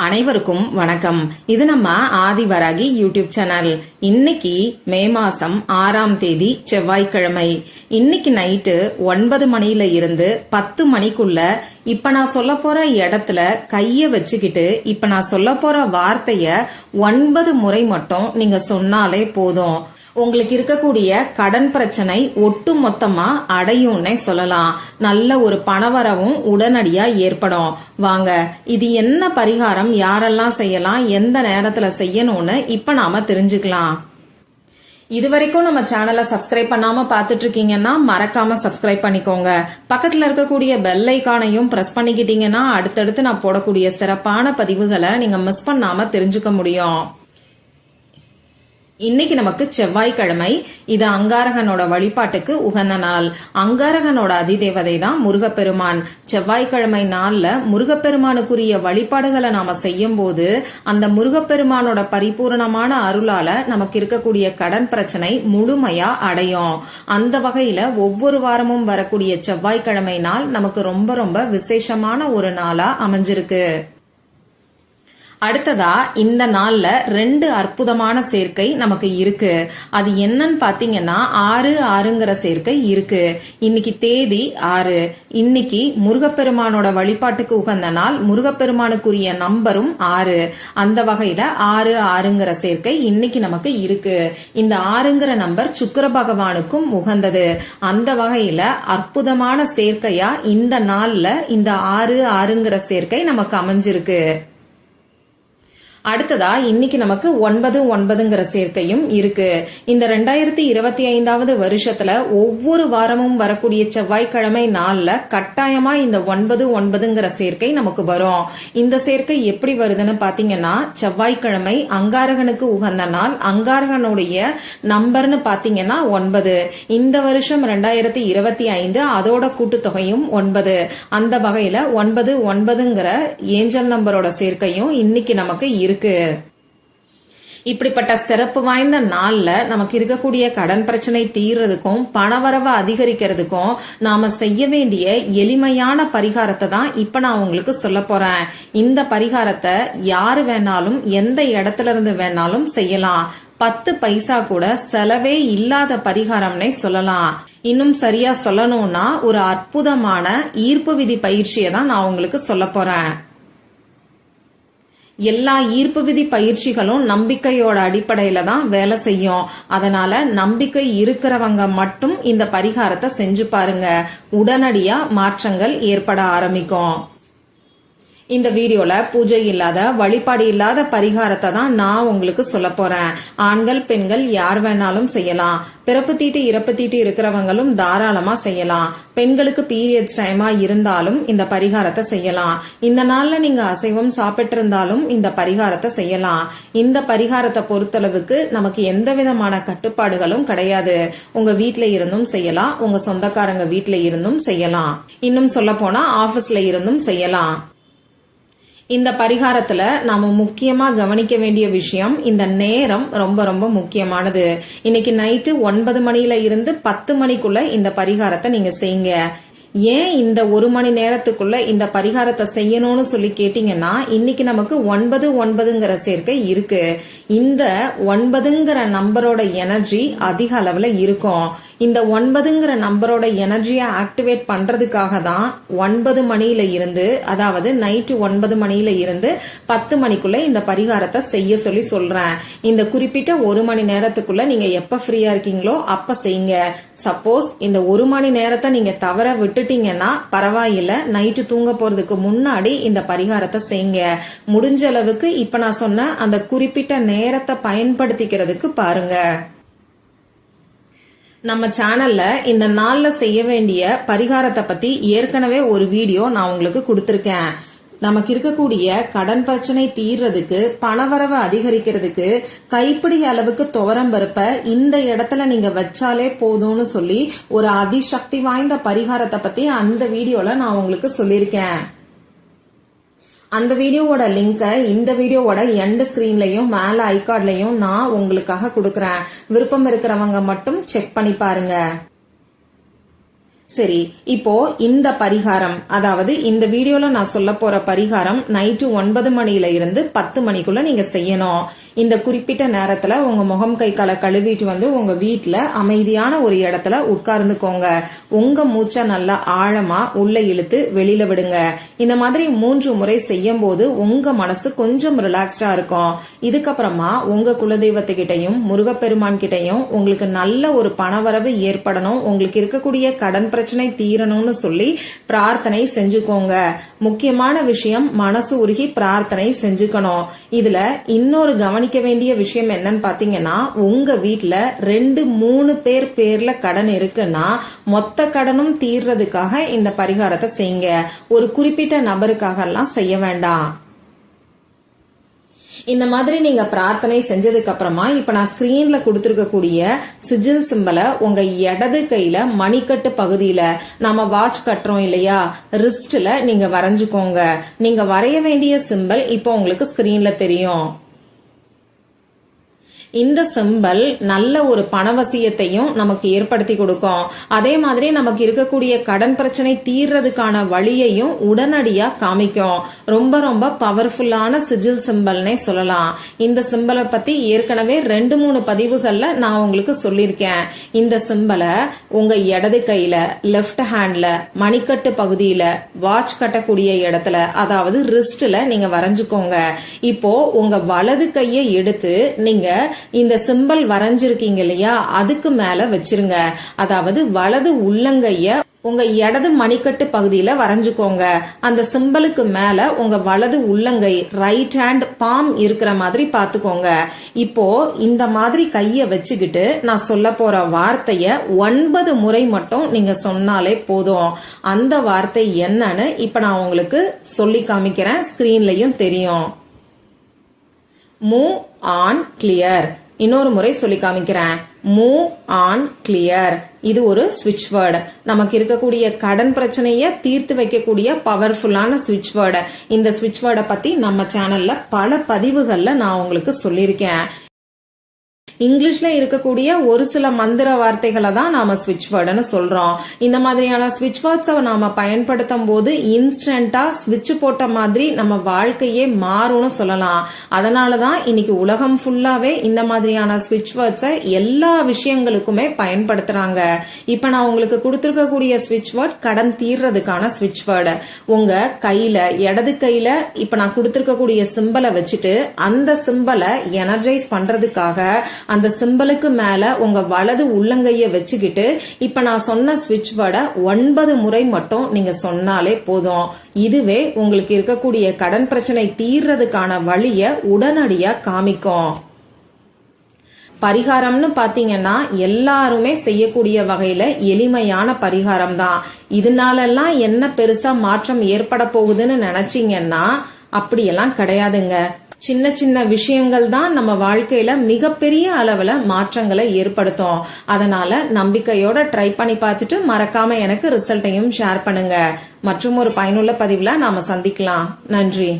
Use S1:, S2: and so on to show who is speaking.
S1: அனைவருக்கும் வணக்கம். இது நம்ம ஆதிவராகி யூடியூப் சேனல். இன்னைக்கு மே மாசம் 6ஆம் தேதி செவ்வாய்க்கிழமை. இன்னைக்கு நைட்டு 9 மணில இருந்து 10 மணிக்குள்ள இப்ப நான் சொல்ல போற இடத்துல கைய வச்சுக்கிட்டு இப்ப நான் சொல்ல போற வார்த்தைய 9 முறை மட்டும் நீங்க சொன்னாலே போதும். உங்களுக்கு இருக்கக்கூடிய கடன் பிரச்சனை ஒட்டு மொத்தமா அடையும்னே சொல்லலாம். நல்ல ஒரு பணவரவும் உடனடியா ஏற்படும். வாங்க, இது என்ன பரிகாரம், யாரெல்லாம் செய்யலாம், எந்த நேரத்துல செய்யணும்னு இப்ப நாம தெரிஞ்சுக்கலாம். இதுவரைக்கும் நம்ம சேனலை சப்ஸ்கிரைப் பண்ணாம பாத்துட்டு இருக்கீங்கன்னா மறக்காம சப்ஸ்கிரைப் பண்ணிக்கோங்க. பக்கத்துல இருக்கக்கூடிய பெல் ஐகானையும் பிரஸ் பண்ணிக்கிட்டீங்கன்னா அடுத்தடுத்து நான் போடக்கூடிய சிறப்பான பதிவுகளை நீங்க மிஸ் பண்ணாம தெரிஞ்சுக்க முடியும். இன்னைக்கு நமக்கு செவ்வாய்க்கிழமை. இது அங்காரகனோட வழிபாட்டுக்கு உகந்த நாள். அங்காரகனோட அதிதேவதை தான் முருகப்பெருமான். செவ்வாய்க்கிழமை நாள்ல முருகப்பெருமானுக்குரிய வழிபாடுகளை நாம செய்யும் போது அந்த முருகப்பெருமானோட பரிபூர்ணமான அருளால நமக்கு இருக்கக்கூடிய கடன் பிரச்சனை முழுமையா அடையும். அந்த வகையில ஒவ்வொரு வாரமும் வரக்கூடிய செவ்வாய்க்கிழமை நாள் நமக்கு ரொம்ப ரொம்ப விசேஷமான ஒரு நாளா அமைஞ்சிருக்கு. அடுத்ததா இந்த நாள்ல 2 அற்புதமான சேர்க்கை நமக்கு இருக்கு. அது என்னன்னு பாத்தீங்கன்னா 6/6ங்கிற சேர்க்கை இருக்கு. இன்னைக்கு தேதி 6. இன்னைக்கு முருகப்பெருமானோட வழிபாட்டுக்கு உகந்த நாள். முருகப்பெருமானுக்குரிய நம்பரும் 6. அந்த வகையில 6/6ங்கிற சேர்க்கை இன்னைக்கு நமக்கு இருக்கு. இந்த 6ங்கிற நம்பர் சுக்கிர பகவானுக்கும் உகந்தது. அந்த வகையில அற்புதமான சேர்க்கையா இந்த நாள்ல இந்த 6/6ங்கிற சேர்க்கை நமக்கு அமைஞ்சிருக்கு. அடுத்ததா இன்னைக்கு நமக்கு 9/9ங்கிற சேர்க்கையும் இருக்கு. இந்த 2025வது வருஷத்துல ஒவ்வொரு வாரமும் வரக்கூடிய செவ்வாய்க்கிழமை நாள்ல கட்டாயமா இந்த 9/9ங்கிற சேர்க்கை நமக்கு வரும். இந்த சேர்க்கை எப்படி வருதுன்னு பாத்தீங்கன்னா, செவ்வாய்க்கிழமை அங்காரகனுக்கு உகந்த நாள். அங்காரகனுடைய நம்பர்னு பாத்தீங்கன்னா 9. இந்த வருஷம் 2025 அதோட கூட்டுத்தொகையும் 9. அந்த வகையில 9/9ங்கிற ஏஞ்சல் நம்பரோட சேர்க்கையும் இன்னைக்கு நமக்கு இருக்கு. இப்படிப்பட்ட சிறப்பு வாய்ந்த நாள்ல நமக்கு இருக்கக்கூடிய கடன் பிரச்சனை தீர்றதுக்கும் பணவரவை அதிகரிக்கிறதுக்கும் நாம செய்ய வேண்டிய எளிமையான பரிகாரத்தை தான் இப்ப நான் உங்களுக்கு சொல்ல போறேன். இந்த பரிகாரத்தை யாரு வேணாலும் எந்த இடத்துல இருந்து வேணாலும் செய்யலாம். 10 பைசா கூட செலவே இல்லாத பரிகாரம்னே சொல்லலாம். இன்னும் சரியா சொல்லணும்னா ஒரு அற்புதமான ஈர்ப்பு விதி பயிற்சியை தான் நான் உங்களுக்கு சொல்ல போறேன். எல்லா ஈர்ப்பு விதி பயிற்சிகளும் நம்பிக்கையோட அடிப்படையில தான் வேலை செய்யும். அதனால நம்பிக்கை இருக்கிறவங்க மட்டும் இந்த பரிகாரத்தை செஞ்சு பாருங்க. உடனடியா மாற்றங்கள் ஏற்பட ஆரம்பிக்கும். இந்த வீடியோல பூஜை இல்லாத வழிபாடு இல்லாத பரிகாரத்தை தான் நான் உங்களுக்கு சொல்ல போறேன். ஆண்கள் பெண்கள் யார் வேணாலும் செய்யலாம். பிறப்பு தீட்டு இறப்பு தீட்டு இருக்கிறவங்களும் தாராளமா செய்யலாம். பெண்களுக்கு பீரியட்ஸ் டைமா இருந்தாலும் இந்த பரிகாரத்தை செய்யலாம். இந்த நாள்ல நீங்க அசைவம் சாப்பிட்டு இருந்தாலும் இந்த பரிகாரத்தை செய்யலாம். இந்த பரிகாரத்தை பொறுத்தளவுக்கு நமக்கு எந்த விதமான கட்டுப்பாடுகளும் கிடையாது. உங்க வீட்ல இருந்தும் செய்யலாம், உங்க சொந்தக்காரங்க வீட்ல இருந்தும் செய்யலாம், இன்னும் சொல்ல போனா ஆபீஸ்ல இருந்தும் செய்யலாம். இந்த பரிகாரத்துல நாம முக்கியமா கவனிக்க வேண்டிய விஷயம், இந்த நேரம் ரொம்ப ரொம்ப முக்கியமானது. இன்னைக்கு நைட்டு 9 மணில இருந்து 10 மணிக்குள்ள இந்த பரிகாரத்தை நீங்க செய்யுங்க. ஏன் இந்த 1 மணி நேரத்துக்குள்ள இந்த பரிகாரத்தை செய்யணும்னு சொல்லி கேட்டீங்கன்னா, இன்னைக்கு நமக்கு 9/9ங்கிற சேர்க்கை இருக்கு. இந்த 9ங்கிற நம்பரோட எனர்ஜி அதிக அளவுல இருக்கும். இந்த 9ங்கிற நம்பரோட எனர்ஜியை ஆக்டிவேட் பண்றதுக்காக தான் 9 மணில இருந்து, அதாவது நைட்டு 9 மணில இருந்து 10 மணிக்குள்ள இந்த பரிகாரத்தை செய்ய சொல்லி சொல்றேன். இந்த குறிப்பிட்ட 1 மணி நேரத்துக்குள்ள நீங்க எப்ப ஃப்ரீயா இருக்கீங்களோ அப்ப செய்யுங்க. சப்போஸ் இந்த 1 மணி நேரத்தை நீங்க தவற விட்டுட்டீங்கன்னா பரவாயில்ல, நைட்டு தூங்க போறதுக்கு முன்னாடி இந்த பரிகாரத்தை செய்யுங்க. முடிஞ்ச அளவுக்கு இப்ப நான் சொன்ன அந்த குறிப்பிட்ட நேரத்தை பயன்படுத்திக்கிறதுக்கு பாருங்க. நம்ம சேனல்ல இந்த நாள்ல செய்ய வேண்டிய பரிகாரத்தை பத்தி ஏற்கனவே ஒரு வீடியோ நான் உங்களுக்கு கொடுத்திருக்கேன். நமக்கு இருக்கக்கூடிய கடன் பிரச்சனை தீர்றதுக்கு, பணவரவை அதிகரிக்கிறதுக்கு கைப்பிடி அளவுக்கு துவரம் பருப்ப இந்த இடத்துல நீங்க வச்சாலே போதும்னு சொல்லி ஒரு அதிசக்தி வாய்ந்த பரிகாரத்தை பத்தி அந்த வீடியோல நான் உங்களுக்கு சொல்லியிருக்கேன். அந்த வீடியோவோட லிங்கை இந்த வீடியோவோட எண்ட் ஸ்கிரீன்லயும் மேல ஐகார்ட்லயும் நான் உங்களுக்காக கொடுக்கறேன். விருப்பம் இருக்கிறவங்க மட்டும் செக் பண்ணி பாருங்க. சரி, இப்போ இந்த பரிகாரம், அதாவது இந்த வீடியோல நான் சொல்ல போற பரிகாரம் நைட்டு 9 மணில இருந்து 10 மணிக்குள்ள நீங்க செய்யணும். இந்த குறிப்பிட்ட நேரத்துல உங்க முகம் கை காலை கழுவிட்டு வந்து உங்க வீட்டுல அமைதியான ஒரு இடத்துல உட்கார்ந்துக்கோங்க. உங்க மூச்சை நல்லா ஆழமா உள்ள இழுத்து வெளியில விடுங்க. இந்த மாதிரி 3 முறை செய்யும் போது உங்க மனசு கொஞ்சம் ரிலாக்ஸ்டா இருக்கும். இதுக்கப்புறமா உங்க குலதெய்வத்துக்கிட்டையும் முருகப்பெருமான் கிட்டையும் உங்களுக்கு நல்ல ஒரு பணவரவு ஏற்படணும், உங்களுக்கு இருக்கக்கூடிய கடன் பிரச்சனை தீரணும்னு சொல்லி பிரார்த்தனை செஞ்சுக்கோங்க. முக்கியமான விஷயம், மனசு உருகி பிரார்த்தனை செஞ்சுக்கணும். இதுல இன்னொரு கவனிக்க வேண்டிய விஷயம் என்னன்னு பாத்தீங்கன்னா, உங்க வீட்டுல 2-3 பேர் பேர்ல கடன் இருக்குன்னா மொத்த கடனும் தீர்றதுக்காக இந்த பரிகாரத்தை செய்யுங்க. ஒரு குறிப்பிட்ட நபருக்காக எல்லாம் செய்ய வேண்டாம். இந்த மாதிரி நீங்க பிரார்த்தனை செஞ்சதுக்கு அப்புறமா இப்ப நான் ஸ்கிரீன்ல கொடுத்திருக்கக்கூடிய சிஜில் சிம்பலை உங்க இடது கையில மணிக்கட்டு பகுதியில நாம வாட்ச் கட்டுறோம் இல்லையா, ரிஸ்ட்ல நீங்க வரைஞ்சுக்கோங்க. நீங்க வரைய வேண்டிய சிம்பல் இப்போ உங்களுக்கு ஸ்கிரீன்ல தெரியும். இந்த சிம்பல் நல்ல ஒரு பணவசியத்தையும் நமக்கு ஏற்படுத்தி கொடுக்கும். அதே மாதிரி நமக்கு இருக்கக்கூடிய கடன் பிரச்சனை தீர்றதுக்கான வழியையும் உடனடியா காமிக்கும். ரொம்ப ரொம்ப பவர்ஃபுல்லான சிஜில் சிம்பல்னே சொல்லலாம். இந்த சிம்பலை பத்தி ஏற்கனவே 2-3 பதிவுகள்ல நான் உங்களுக்கு சொல்லியிருக்கேன். இந்த சிம்பலை உங்க இடது கையில லெப்ட் ஹேண்ட்ல மணிக்கட்டு பகுதியில வாட்ச் கட்டக்கூடிய இடத்துல, அதாவது ரிஸ்ட்ல நீங்க வரைஞ்சுக்கோங்க. இப்போ உங்க வலது கையை எடுத்து நீங்க இந்த சிம்பல் வரைஞ்சிருக்கீங்க இல்லையா, அதுக்கு மேல வச்சிருங்க. அதாவது வலது உள்ளங்கைய உங்க இடது மணிக்கட்டு பகுதியில வரைஞ்சுக்கோங்க. அந்த சிம்பலுக்கு மேல உங்க வலது உள்ளங்கை ரைட் ஹேண்ட் பாம் இருக்கிற மாதிரி பாத்துக்கோங்க. இப்போ இந்த மாதிரி கைய வச்சுக்கிட்டு நான் சொல்ல போற வார்த்தைய 9 முறை மட்டும் நீங்க சொன்னாலே போதும். அந்த வார்த்தை என்னன்னு இப்ப நான் உங்களுக்கு சொல்லி காமிக்கிறேன், ஸ்கிரீன்லயும் தெரியும். Move on clear. இன்னொரு முறை சொல்லி காமிக்கிறேன். Move on clear. இது ஒரு ஸ்விட்ச் வேர்டு. நமக்கு இருக்கக்கூடிய கடன் பிரச்சனைய தீர்த்து வைக்கக்கூடிய பவர்ஃபுல்லான ஸ்விட்ச் வேர்டு. இந்த ஸ்விட்ச் வேர்டை பத்தி நம்ம சேனல்ல பல பதிவுகள்ல நான் உங்களுக்கு சொல்லியிருக்கேன். இங்கிலீஷ்ல இருக்கக்கூடிய ஒரு சில மந்திர வார்த்தைகளை தான் நாம ஸ்விட்ச் வேர்டுன்னு சொல்றோம். இந்த மாதிரியான ஸ்விட்ச் வேர்ட்ஸை நாம பயன்படுத்தும் போது இன்ஸ்டன்டா ஸ்விட்ச் போட்ட மாதிரி நம்ம வாழ்க்கையே மாறும்னு சொல்லலாம். அதனாலதான் இன்னைக்கு உலகம் ஃபுல்லாவே இந்த மாதிரியான ஸ்விட்ச் வேர்ட்ஸை எல்லா விஷயங்களுக்குமே பயன்படுத்துறாங்க. இப்ப நான் உங்களுக்கு கொடுத்திருக்கக்கூடிய ஸ்விட்ச் வேர்ட் கடன் தீர்றதுக்கான ஸ்விட்ச் வேர்டு. உங்க கையில இடது கையில இப்ப நான் கொடுத்திருக்கக்கூடிய சிம்பலை வச்சுட்டு அந்த சிம்பலை எனர்ஜைஸ் பண்றதுக்காக அந்த சிம்பலுக்கு மேல உங்க வலது உள்ளங்கைய வச்சுக்கிட்டு இப்ப நான் சொன்ன ஸ்விட்ச் வேர்டை 9 முறை மட்டும் நீங்க சொன்னாலே போதும். இதுவே உங்களுக்கு இருக்கக்கூடிய கடன் பிரச்சனை தீர்றதுக்கான வழிய உடனடியா காமிக்கும். பரிகாரம்னு பாத்தீங்கன்னா எல்லாருமே செய்யக்கூடிய வகையில எளிமையான பரிகாரம் தான். இதனாலெல்லாம் என்ன பெருசா மாற்றம் ஏற்பட போகுதுன்னு நினைச்சீங்கன்னா அப்படியெல்லாம் கிடையாதுங்க. சின்ன சின்ன விஷயங்கள் தான் நம்ம வாழ்க்கையில மிகப்பெரிய அளவுல மாற்றங்களை ஏற்படுத்தும். அதனால நம்பிக்கையோட ட்ரை பண்ணி பார்த்துட்டு மறக்காம எனக்கு ரிசல்ட்டையும் ஷேர் பண்ணுங்க. மற்றும் ஒரு பயனுள்ள பதிவுல நாம சந்திக்கலாம். நன்றி.